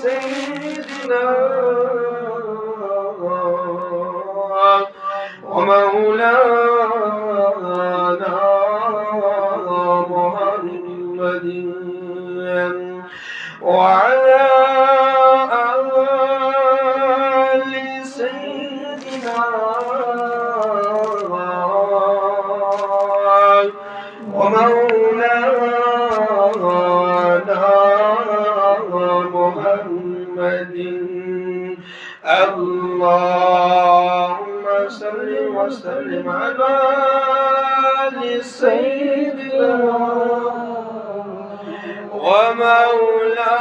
سيدنا ومولانا محمد وعلى آل سيدنا ومولانا محمد. اللهم صل وسلم على آل سيدنا ومولانا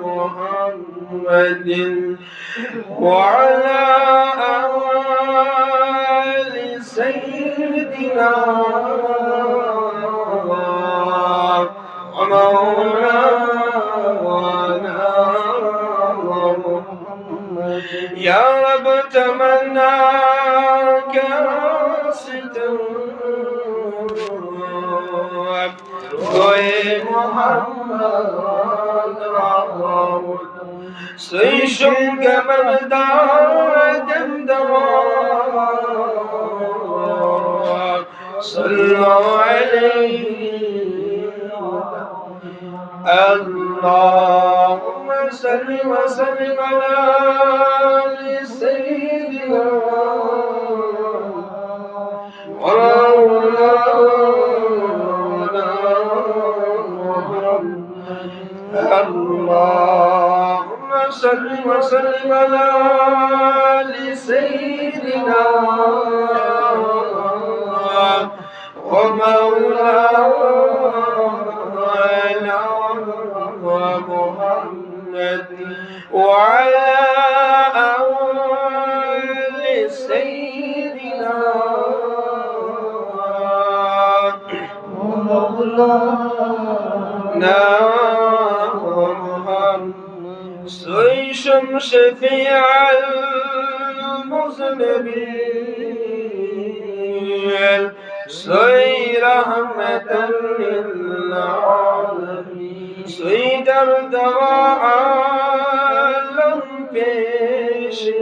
محمد وعلى آل سيدنا ومولانا محمد. يا رب تمنى کوئی محمد رابط سيشم قبل دادم دوار صلوا عليه اللهم صل وسلم على سيدنا اللهم صل وسلم على سيدنا ومولانا محمد وعلى آل سيدنا ومولانا سيشم شفيع المذنبين سي رحمة للعالمين سي درد وعالم بشفاء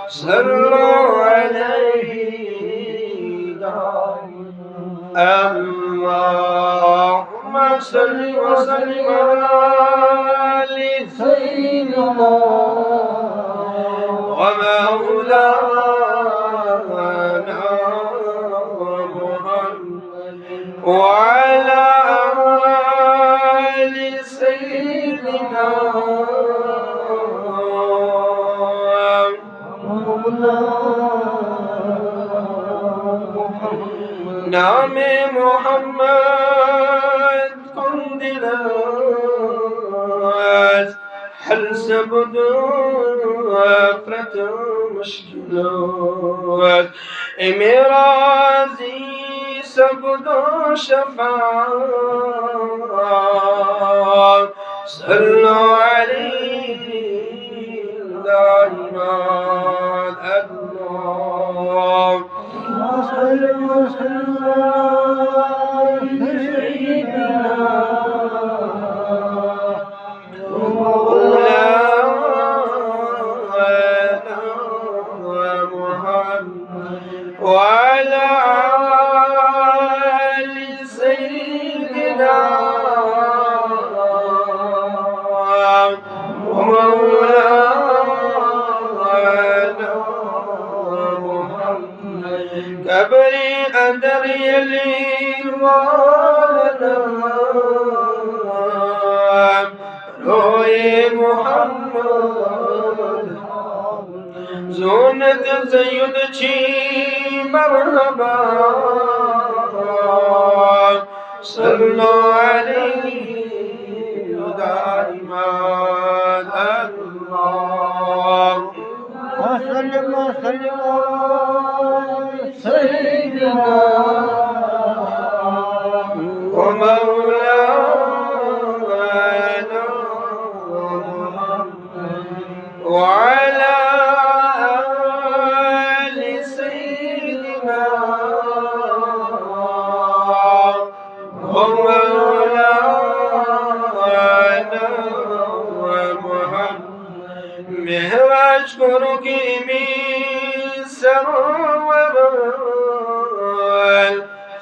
صلوا عليه اللهم صل وسلم على سيدنا ومولانا محمد وعلى آل سيدنا نام محمد كندلات حل سبد أفرت مشكلات إمرازي سبد شفاعات صلوا عليه دائما الله صل وسلم على سيدنا ومولانا محمد وعلى آل سيدنا ومولانا محمد كبري أدر يلي ولنا روي محمد زونت زيد شي مرحبا صلوا عليه دائما الله وسلم سيدنا ومولانا وعلى آل سيدنا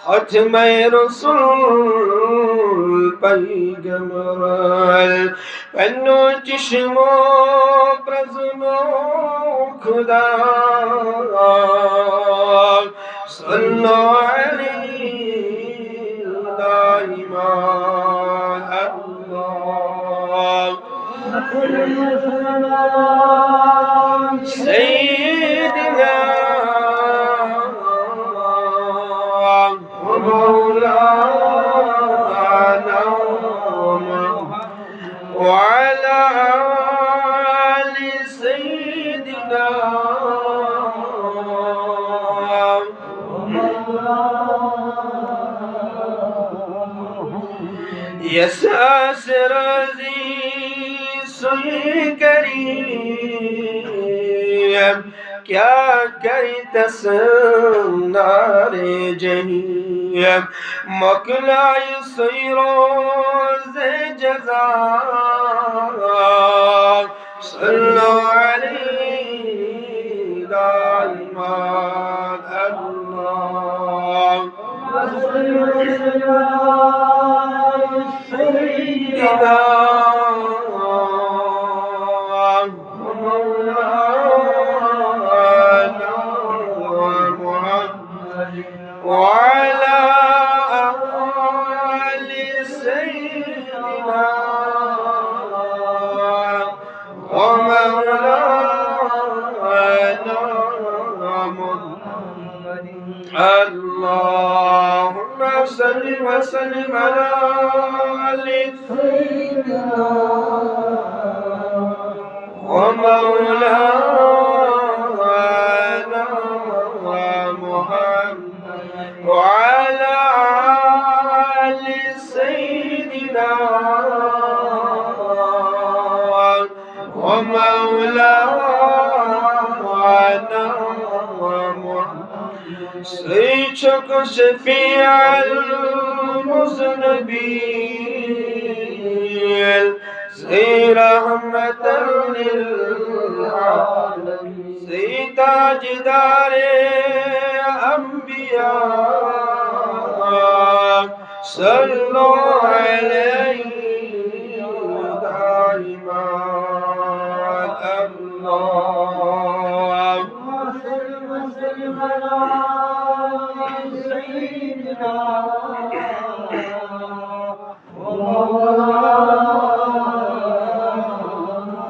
ختم رسول پیغمبر پنو چشمو پرزمو خدا صلو علیہ دائما اللہ سيدنا ومولانا وعلى آل سيدنا يساس رزي کریم کیا کہت سنار جہیم مقلع سیروز جزا صلو علیہ دائما اللہ سیدنا وعلى آل سيدنا ومولانا محمد اللهم صل وسلم على آل سيدنا ومولانا وعلى آل سيدنا ومولانا سيدك شفيع المذنبين سيد رحمة للعالمين سيد تاجدار أنبياء صلوا عليه دائما الله وسلم على سيدنا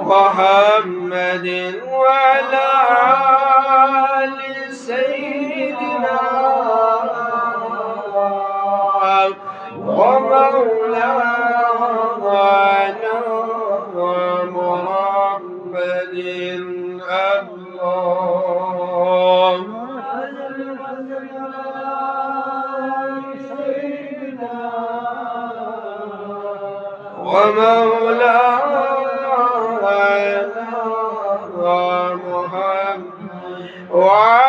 محمد وعلى آل سيدنا ومولانا محمد الله ومولانا محمد